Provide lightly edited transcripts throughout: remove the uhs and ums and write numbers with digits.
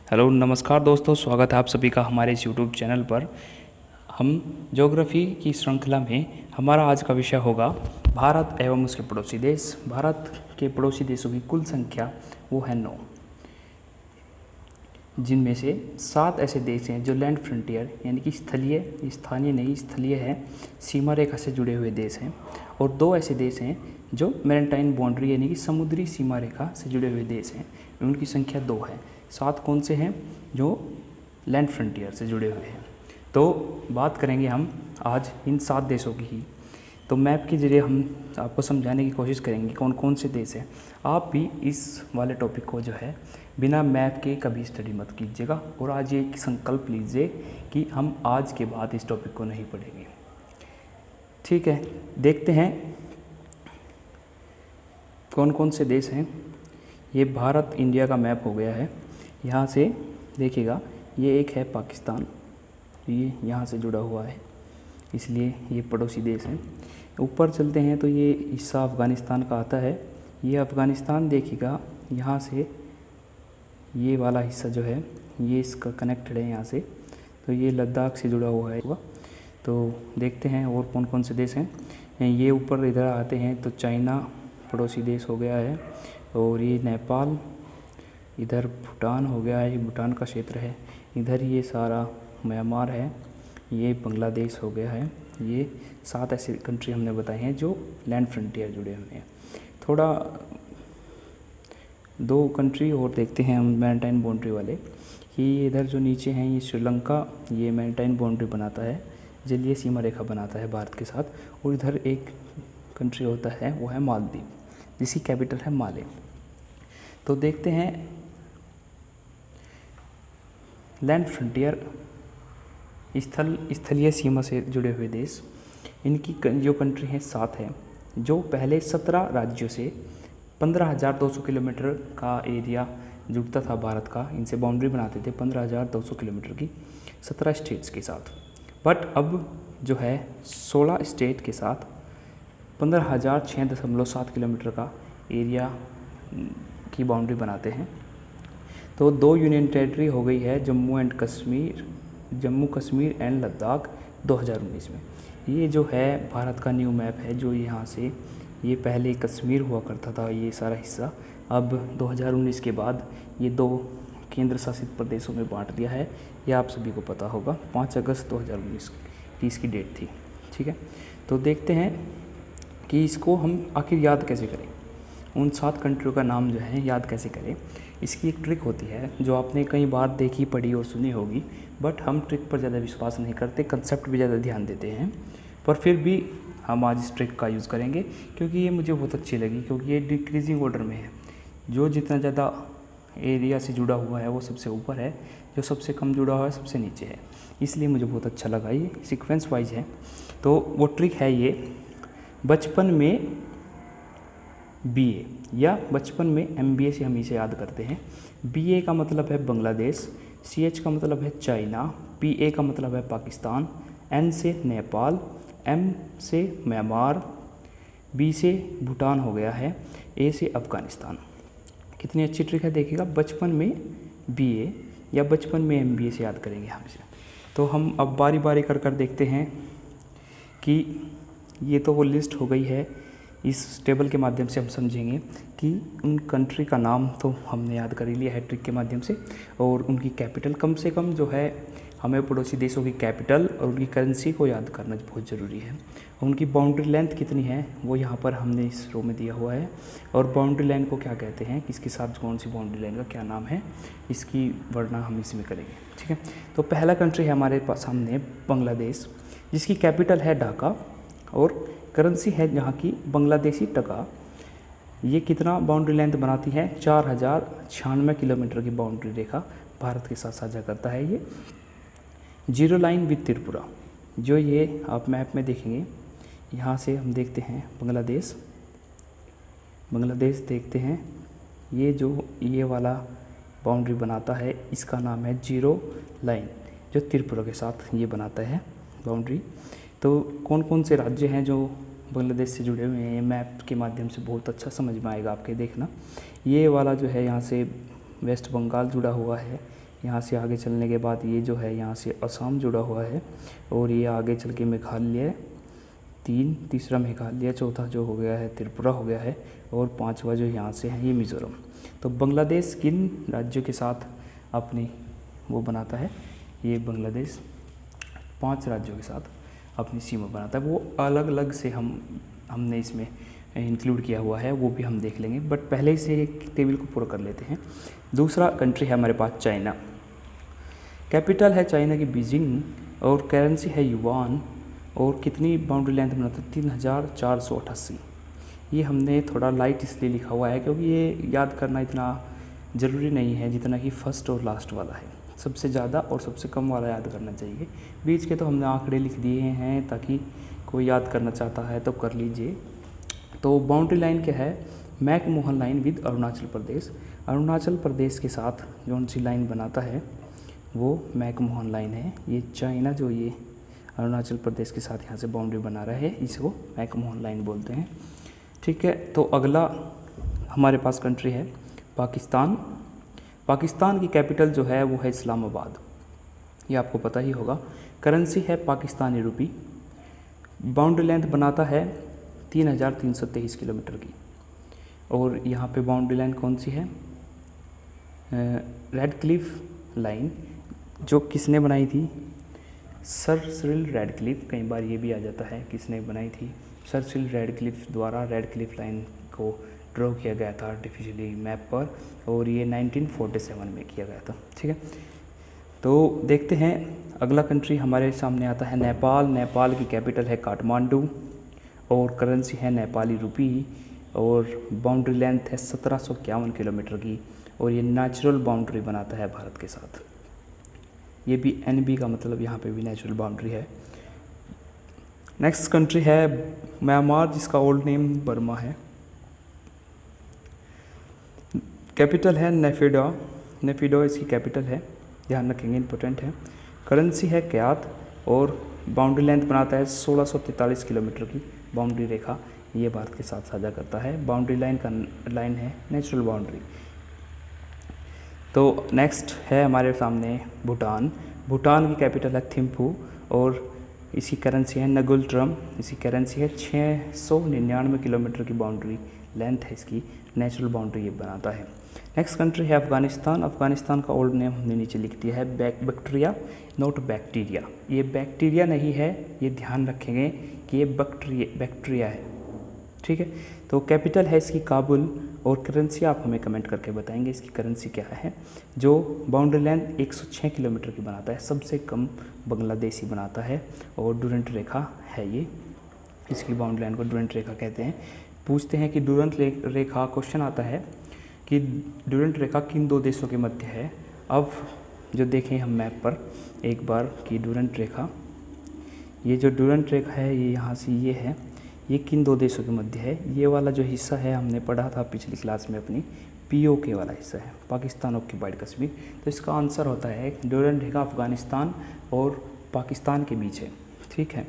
Hello नमस्कार दोस्तों, स्वागत है आप सभी का हमारे इस यूट्यूब चैनल पर। हम ज्योग्राफी की श्रृंखला में हमारा आज का विषय होगा भारत एवं उसके पड़ोसी देश। भारत के पड़ोसी देशों की कुल संख्या वो है 9, जिनमें से 7 ऐसे देश हैं जो लैंड फ्रंटियर यानी कि स्थानीय नहीं स्थलीय है, सीमा रेखा से जुड़े हुए देश हैं, और 2 ऐसे देश हैं जो मैरीटाइम बाउंड्री यानी कि समुद्री सीमा रेखा से जुड़े हुए देश हैं। उनकी संख्या 2 है। 7 कौन से हैं जो लैंड फ्रंटियर से जुड़े हुए हैं? तो बात करेंगे हम आज इन 7 देशों की ही। तो मैप के जरिए हम आपको समझाने की कोशिश करेंगे कौन कौन से देश हैं। आप भी इस वाले टॉपिक को जो है बिना मैप के कभी स्टडी मत कीजिएगा, और आज ये संकल्प लीजिए कि हम आज के बाद इस टॉपिक को नहीं पढ़ेंगे। ठीक है, देखते हैं कौन कौन से देश हैं। ये भारत इंडिया का मैप हो गया है। यहाँ से देखिएगा, ये एक है पाकिस्तान, ये यहाँ से जुड़ा हुआ है, इसलिए ये पड़ोसी देश हैं। ऊपर चलते हैं तो ये हिस्सा अफ़गानिस्तान का आता है। ये अफ़गानिस्तान देखिएगा, यहाँ से ये वाला हिस्सा जो है ये इसका कनेक्टेड है यहाँ से, तो ये लद्दाख से जुड़ा हुआ है। तो देखते हैं और कौन कौन से देश हैं। ये ऊपर इधर आते हैं तो चाइना पड़ोसी देश हो गया है, और ये नेपाल, इधर भूटान हो गया है, ये भूटान का क्षेत्र है। इधर ये सारा म्यांमार है, ये बांग्लादेश हो गया है। ये 7 ऐसे कंट्री हमने बताए हैं जो लैंड फ्रंटियर जुड़े हुए हैं। थोड़ा 2 कंट्री और देखते हैं हम मैरीटाइम बाउंड्री वाले, कि इधर जो नीचे हैं ये श्रीलंका, ये मैरीटाइम बाउंड्री बनाता है, जलीय सीमा रेखा बनाता है भारत के साथ। और इधर एक कंट्री होता है वो है मालदीव, जिसकी कैपिटल है माले। तो देखते हैं लैंड फ्रंटियर स्थलीय सीमा से जुड़े हुए देश। इनकी जो कंट्री हैं 7 हैं, जो पहले 17 राज्यों से 15,200 किलोमीटर का एरिया जुड़ता था भारत का। इनसे बाउंड्री बनाते थे 15,200 किलोमीटर की 17 स्टेट्स के साथ। बट अब जो है 16 स्टेट के साथ 15,006.7 किलोमीटर का एरिया की बाउंड्री बनाते हैं। तो 2 यूनियन टेरिटरी हो गई है, जम्मू कश्मीर एंड लद्दाख 2019 में। ये जो है भारत का न्यू मैप है, जो यहाँ से ये पहले कश्मीर हुआ करता था ये सारा हिस्सा, अब 2019 के बाद ये 2 केंद्र शासित प्रदेशों में बांट दिया है। ये आप सभी को पता होगा, 5 अगस्त 2019 की इसकी डेट थी। ठीक है, तो देखते हैं कि इसको हम आखिर याद कैसे करें, उन 7 कंट्रियों का नाम जो है याद कैसे करें। इसकी एक ट्रिक होती है जो आपने कई बार देखी, पढ़ी और सुनी होगी, बट हम ट्रिक पर ज़्यादा विश्वास नहीं करते, कंसेप्ट भी ज़्यादा ध्यान देते हैं। पर फिर भी हम आज इस ट्रिक का यूज़ करेंगे क्योंकि ये मुझे बहुत अच्छी लगी, क्योंकि ये डिक्रीजिंग ऑर्डर में है। जो जितना ज़्यादा एरिया से जुड़ा हुआ है वो सबसे ऊपर है, जो सबसे कम जुड़ा हुआ है सबसे नीचे है, इसलिए मुझे बहुत अच्छा लगा। ये सीक्वेंस वाइज है। तो वो ट्रिक है ये, बचपन में बीए या बचपन में एमबीए से हम इसे याद करते हैं। बीए का मतलब है बांग्लादेश, सीएच का मतलब है चाइना, पीए का मतलब है पाकिस्तान, एन से नेपाल, एम से म्यांमार, बी से भूटान हो गया है, ए से अफ़गानिस्तान। कितनी अच्छी ट्रिक है, देखिएगा। बचपन में बीए या बचपन में एमबीए से याद करेंगे हम इसे। तो हम अब बारी बारी कर कर देखते हैं कि ये तो वो लिस्ट हो गई है। इस टेबल के माध्यम से हम समझेंगे कि उन कंट्री का नाम तो हमने याद कर ही लिया है ट्रिक के माध्यम से, और उनकी कैपिटल कम से कम जो है, हमें पड़ोसी देशों की कैपिटल और उनकी करेंसी को याद करना बहुत ज़रूरी है। उनकी बाउंड्री लेंथ कितनी है वो यहाँ पर हमने इस रो में दिया हुआ है, और बाउंड्री लाइन को क्या कहते हैं, किसके साथ कौन सी बाउंड्री लाइन का क्या नाम है, इसकी वर्णना हम इसमें करेंगे। ठीक है, तो पहला कंट्री है हमारे पास सामने बांग्लादेश, जिसकी कैपिटल है ढाका और करेंसी है यहाँ की बांग्लादेशी टका। ये कितना बाउंड्री लेंथ बनाती है, 4,096 किलोमीटर की बाउंड्री रेखा भारत के साथ साझा करता है ये। जीरो लाइन विद त्रिपुरा, जो ये आप मैप में देखेंगे, यहाँ से हम देखते हैं बांग्लादेश देखते हैं। ये जो ये वाला बाउंड्री बनाता है, इसका नाम है जीरो लाइन, जो त्रिपुरा के साथ ये बनाता है बाउंड्री। तो कौन कौन से राज्य हैं जो बांग्लादेश से जुड़े हुए हैं, मैप के माध्यम से बहुत अच्छा समझ में आएगा आपके। देखना, ये वाला जो है यहाँ से वेस्ट बंगाल जुड़ा हुआ है, यहाँ से आगे चलने के बाद ये जो है यहाँ से असम जुड़ा हुआ है, और ये आगे चल के मेघालय, तीसरा मेघालय, चौथा जो हो गया है त्रिपुरा हो गया है, और पांचवा जो यहाँ से है ये मिज़ोरम। तो बांग्लादेश किन राज्यों के साथ अपनी वो बनाता है, ये बांग्लादेश 5 राज्यों के साथ अपनी सीमा बनाता है। वो अलग अलग से हमने इसमें इंक्लूड किया हुआ है, वो भी हम देख लेंगे, बट पहले से एक टेबल को पूरा कर लेते हैं। दूसरा कंट्री है हमारे पास चाइना। कैपिटल है चाइना की बीजिंग, और करेंसी है युआन, और कितनी बाउंड्री लेंथ बनाता है 3488। ये हमने थोड़ा लाइट इसलिए लिखा हुआ है क्योंकि ये याद करना इतना ज़रूरी नहीं है जितना कि फर्स्ट और लास्ट वाला है। सबसे ज़्यादा और सबसे कम वाला याद करना चाहिए। बीच के तो हमने आंकड़े लिख दिए हैं ताकि कोई याद करना चाहता है तो कर लीजिए। तो बाउंड्री लाइन क्या है, McMahon line with Arunachal Pradesh. Arunachal Pradesh के साथ जौन सी लाइन बनाता है वो मैकमोहन लाइन है। ये चाइना जो ये अरुणाचल प्रदेश के साथ यहाँ से बाउंड्री बना रहा है, इसको मैकमोहन लाइन बोलते हैं। ठीक है, तो अगला हमारे पास कंट्री है पाकिस्तान। पाकिस्तान की कैपिटल जो है वो है इस्लामाबाद, ये आपको पता ही होगा। करेंसी है पाकिस्तानी रुपी। बाउंड्री लेंथ बनाता है 3323 किलोमीटर की। और यहाँ पे बाउंड्री लाइन कौन सी है, रेड क्लिफ लाइन, जो किसने बनाई थी, सर सिरिल रैडक्लिफ। कई बार ये भी आ जाता है किसने बनाई थी, सर सिरिल रैडक्लिफ द्वारा रेड क्लिफ लाइन को ड्रॉ किया गया था आर्टिफिशियली मैप पर, और ये 1947 में किया गया था। ठीक है, तो देखते हैं अगला कंट्री हमारे सामने आता है नेपाल। नेपाल की कैपिटल है काठमांडू, और करेंसी है नेपाली रुपी, और बाउंड्री लेंथ है 1751 किलोमीटर की, और ये नेचुरल बाउंड्री बनाता है भारत के साथ। ये भी NB का मतलब यहाँ पे भी नेचुरल बाउंड्री है। नेक्स्ट कंट्री है म्यांमार, जिसका ओल्ड नेम बर्मा है। कैपिटल है नेफिडो, नेफिडो इसकी कैपिटल है, ध्यान रखेंगे, इंपॉर्टेंट है। करेंसी है क्यात, और बाउंड्री लेंथ बनाता है 1643 किलोमीटर की बाउंड्री रेखा ये भारत के साथ साझा करता है। बाउंड्री लाइन है नेचुरल बाउंड्री। तो नेक्स्ट है हमारे सामने भूटान। भूटान की कैपिटल है थिम्पू, और इसकी करेंसी है नगुल ट्रम। इसकी करेंसी है 699 किलोमीटर की बाउंड्री लेंथ है इसकी, नेचुरल बाउंड्री ये बनाता है। नेक्स्ट कंट्री है अफ़गानिस्तान। अफ़गानिस्तान का ओल्ड नेम हमने नीचे लिख दिया है, बैक्टीरिया नॉट बैक्टीरिया। ये बैक्टीरिया नहीं है, ये ध्यान रखेंगे कि ये बैक्टीरिया है। ठीक है, तो कैपिटल है इसकी काबुल, और करेंसी आप हमें कमेंट करके बताएंगे इसकी करेंसी क्या है। जो बाउंड्री लेंथ 106 किलोमीटर की बनाता है, सबसे कम बांग्लादेश ही बनाता है, और डुरंट रेखा है ये, इसकी बाउंड्री लाइन को डुरंट रेखा कहते हैं। पूछते हैं कि डुरंट रेखा, क्वेश्चन आता है कि डुरंट रेखा किन 2 देशों के मध्य है। अब जो देखें हम मैप पर एक बार कि डुरंट रेखा, ये जो डुरंट रेखा है ये यहाँ से ये है, ये किन 2 देशों के मध्य है। ये वाला जो हिस्सा है हमने पढ़ा था पिछली क्लास में अपनी, POK वाला हिस्सा है, पाकिस्तान ऑक्यूपाइड कश्मीर। तो इसका आंसर होता है डुरंट रेखा अफ़गानिस्तान और पाकिस्तान के बीच है। ठीक है,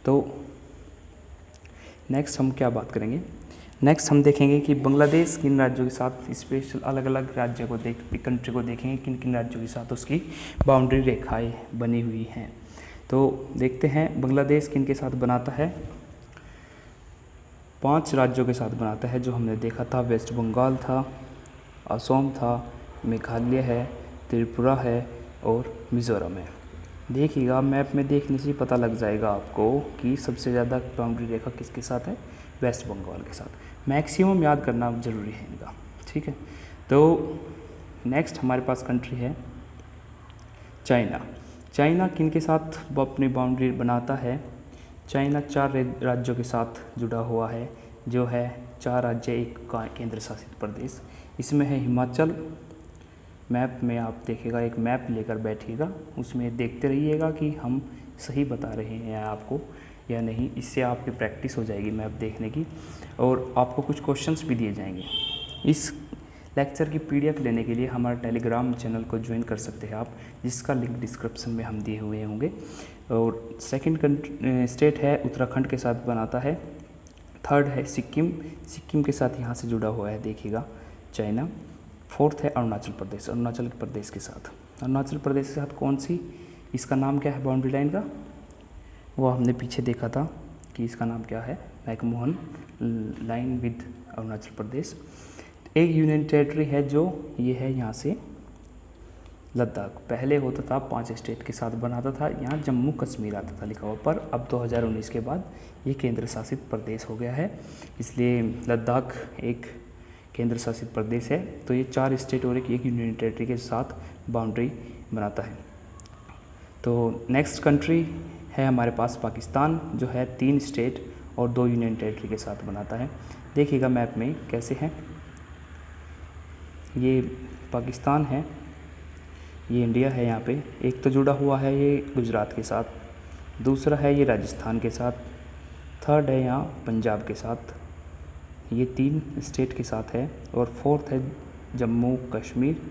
तो नेक्स्ट हम क्या बात करेंगे, नेक्स्ट हम देखेंगे कि बांग्लादेश किन राज्यों के साथ स्पेशल अलग अलग राज्यों को कंट्री को देखेंगे किन किन राज्यों के साथ उसकी बाउंड्री रेखाएँ बनी हुई हैं। तो देखते हैं बांग्लादेश किन के साथ बनाता है, 5 राज्यों के साथ बनाता है जो हमने देखा था। वेस्ट बंगाल था, असम था, मेघालय है, त्रिपुरा है, और मिज़ोरम है। देखिएगा मैप में देखने से पता लग जाएगा आपको कि सबसे ज़्यादा बाउंड्री रेखा किसके साथ है, वेस्ट बंगाल के साथ। मैक्सिमम याद करना ज़रूरी है इनका। ठीक है, तो नेक्स्ट हमारे पास कंट्री है चाइना। चाइना किन के साथ अपनी बाउंड्री बनाता है, चाइना 4 राज्यों के साथ जुड़ा हुआ है, जो है 4 राज्य एक केंद्र शासित प्रदेश। इसमें है हिमाचल। मैप में आप देखिएगा, एक मैप लेकर बैठिएगा, उसमें देखते रहिएगा कि हम सही बता रहे हैं आपको या नहीं। इससे आपकी प्रैक्टिस हो जाएगी मैप देखने की, और आपको कुछ क्वेश्चंस भी दिए जाएंगे। इस लेक्चर की PDF लेने के लिए हमारे टेलीग्राम चैनल को ज्वाइन कर सकते हैं आप, जिसका लिंक डिस्क्रिप्शन में हम दिए हुए होंगे। और सेकंड स्टेट है उत्तराखंड के साथ बनाता है। थर्ड है सिक्किम, सिक्किम के साथ यहाँ से जुड़ा हुआ है देखिएगा चाइना। 4th है अरुणाचल प्रदेश, अरुणाचल प्रदेश के साथ। अरुणाचल प्रदेश के साथ कौन सी, इसका नाम क्या है बाउंड्री लाइन का, वो हमने पीछे देखा था कि इसका नाम क्या है, McMahon line with Arunachal Pradesh. एक यूनियन टेरिटरी है जो ये है यहाँ से लद्दाख, पहले होता था 5 स्टेट के साथ बनाता था, यहाँ जम्मू कश्मीर आता था लिखा हुआ, पर अब 2019 के बाद ये केंद्र शासित प्रदेश हो गया है, इसलिए लद्दाख एक केंद्र शासित प्रदेश है। तो ये 4 स्टेट और एक यूनियन टेरिटरी के साथ बाउंड्री बनाता है। तो नेक्स्ट कंट्री है हमारे पास पाकिस्तान, जो है 3 स्टेट और 2 यूनियन टेरिटरी के साथ बनाता है। देखिएगा मैप में कैसे है, ये पाकिस्तान है, ये इंडिया है, यहाँ पे एक तो जुड़ा हुआ है ये गुजरात के साथ, दूसरा है ये राजस्थान के साथ, थर्ड है यहाँ पंजाब के साथ, ये 3 स्टेट के साथ है, और 4th है जम्मू कश्मीर,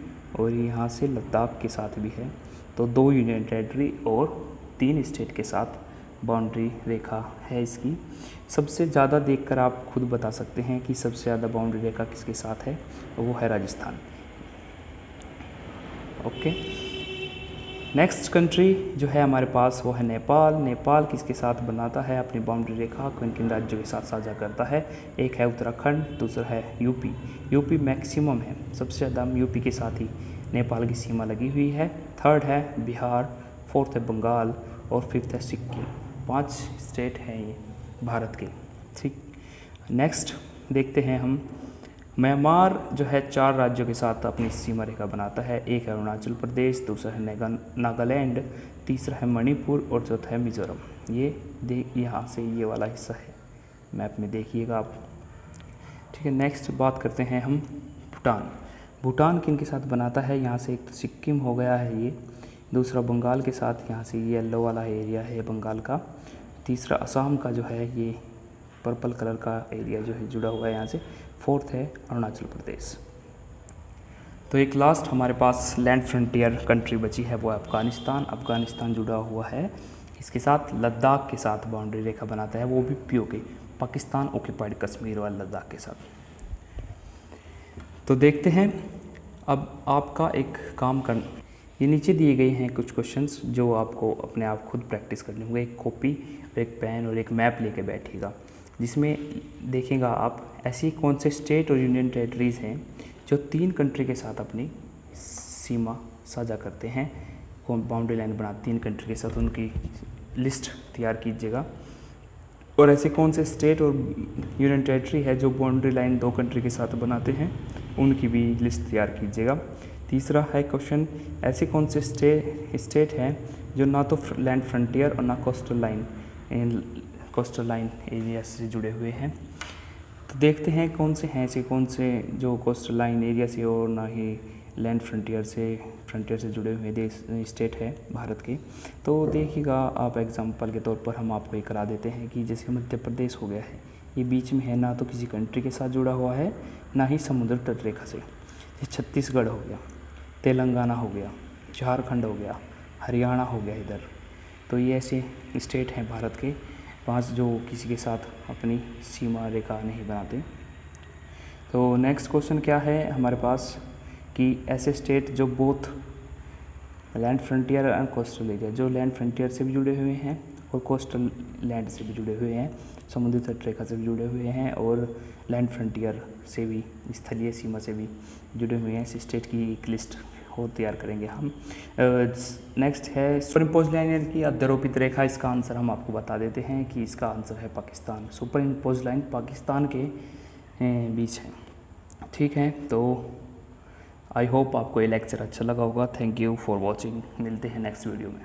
और यहाँ से लद्दाख के साथ भी है। तो 2 यूनियन टेरिटरी और 3 स्टेट के साथ बाउंड्री रेखा है इसकी। सबसे ज़्यादा देखकर आप खुद बता सकते हैं कि सबसे ज़्यादा बाउंड्री रेखा किसके साथ है, वो है राजस्थान। ओके, नेक्स्ट कंट्री जो है हमारे पास वो है नेपाल। नेपाल किसके साथ बनाता है अपनी बाउंड्री रेखा, किन किन राज्यों के साथ साझा करता है, एक है उत्तराखंड, दूसरा है यूपी। यूपी मैक्सिमम है, सबसे ज़्यादा यूपी के साथ ही नेपाल की सीमा लगी हुई है। थर्ड है बिहार, 4th है बंगाल, और 5th है सिक्किम। 5 स्टेट हैं ये भारत के। ठीक, नेक्स्ट देखते हैं हम, म्यांमार जो है 4 राज्यों के साथ अपनी सीमा रेखा बनाता है, एक है अरुणाचल प्रदेश, दूसरा है नागालैंड, तीसरा है मणिपुर, और चौथा है मिज़ोरम। ये यहाँ से ये वाला हिस्सा है, मैप में देखिएगा आप। ठीक है, नेक्स्ट बात करते हैं हम भूटान। भूटान किन के साथ बनाता है, यहाँ से एक तो सिक्किम हो गया है ये, दूसरा बंगाल के साथ, यहाँ से ये येलो वाला एरिया है बंगाल का, तीसरा असम का जो है ये पर्पल कलर का एरिया जो है जुड़ा हुआ है यहाँ से, 4th है अरुणाचल प्रदेश। तो एक लास्ट हमारे पास लैंड फ्रंटियर कंट्री बची है, वो है अफ़गानिस्तान। अफ़गानिस्तान जुड़ा हुआ है इसके साथ, लद्दाख के साथ बाउंड्री रेखा बनाता है, वो भी पीओके, पाकिस्तान ऑक्यूपाइड कश्मीर और लद्दाख के साथ। तो देखते हैं, अब आपका एक काम कर, ये नीचे दिए गए हैं कुछ क्वेश्चंस जो आपको अपने आप खुद प्रैक्टिस करने होंगे। एक कॉपी, एक पेन और एक मैप लेके बैठिएगा, जिसमें देखिएगा आप ऐसी कौन से स्टेट और यूनियन टेरिटरीज़ हैं जो 3 कंट्री के साथ अपनी सीमा साझा करते हैं, कौन बाउंड्री लाइन बना 3 कंट्री के साथ, उनकी लिस्ट तैयार कीजिएगा। और ऐसे कौन से स्टेट और यूनियन टेरिटरी है जो बाउंड्री लाइन 2 कंट्री के साथ बनाते हैं, उनकी भी लिस्ट तैयार कीजिएगा। तीसरा है क्वेश्चन, ऐसे कौन से स्टेट हैं जो ना तो लैंड फ्रंटियर और ना कोस्टल लाइन एरिया से जुड़े हुए हैं। तो देखते हैं कौन से हैं ऐसे, कौन से जो कोस्टल लाइन एरिया से और ना ही लैंड फ्रंटियर से जुड़े हुए देश स्टेट है भारत के। तो देखिएगा आप, एग्जांपल के तौर पर हम आपको ये करा देते हैं कि जैसे मध्य प्रदेश हो गया है, ये बीच में है, ना तो किसी कंट्री के साथ जुड़ा हुआ है ना ही समुद्र तट रेखा से। ये छत्तीसगढ़ हो गया, तेलंगाना हो गया, झारखंड हो गया, हरियाणा हो गया इधर। तो ये ऐसे स्टेट हैं भारत के 5 जो किसी के साथ अपनी सीमा रेखा नहीं बनाते। तो नेक्स्ट क्वेश्चन क्या है हमारे पास कि ऐसे स्टेट जो both land frontier and coastal area, जो लैंड फ्रंटियर से भी जुड़े हुए हैं और कोस्टल लैंड से भी जुड़े हुए हैं, समुद्री तट रेखा से भी जुड़े हुए हैं और लैंड फ्रंटियर से भी, स्थलीय सीमा से भी जुड़े हुए हैं, इस स्टेट की एक लिस्ट हो तैयार करेंगे हम। नेक्स्ट है सुपर इम्पोज लाइन की अध्यारोपित रेखा, इसका आंसर हम आपको बता देते हैं कि इसका आंसर है Pakistan. Super impose line Pakistan के बीच है। ठीक है, तो आई होप आपको ये लेक्चर अच्छा लगा होगा। थैंक यू फॉर वॉचिंग, मिलते हैं नेक्स्ट वीडियो में।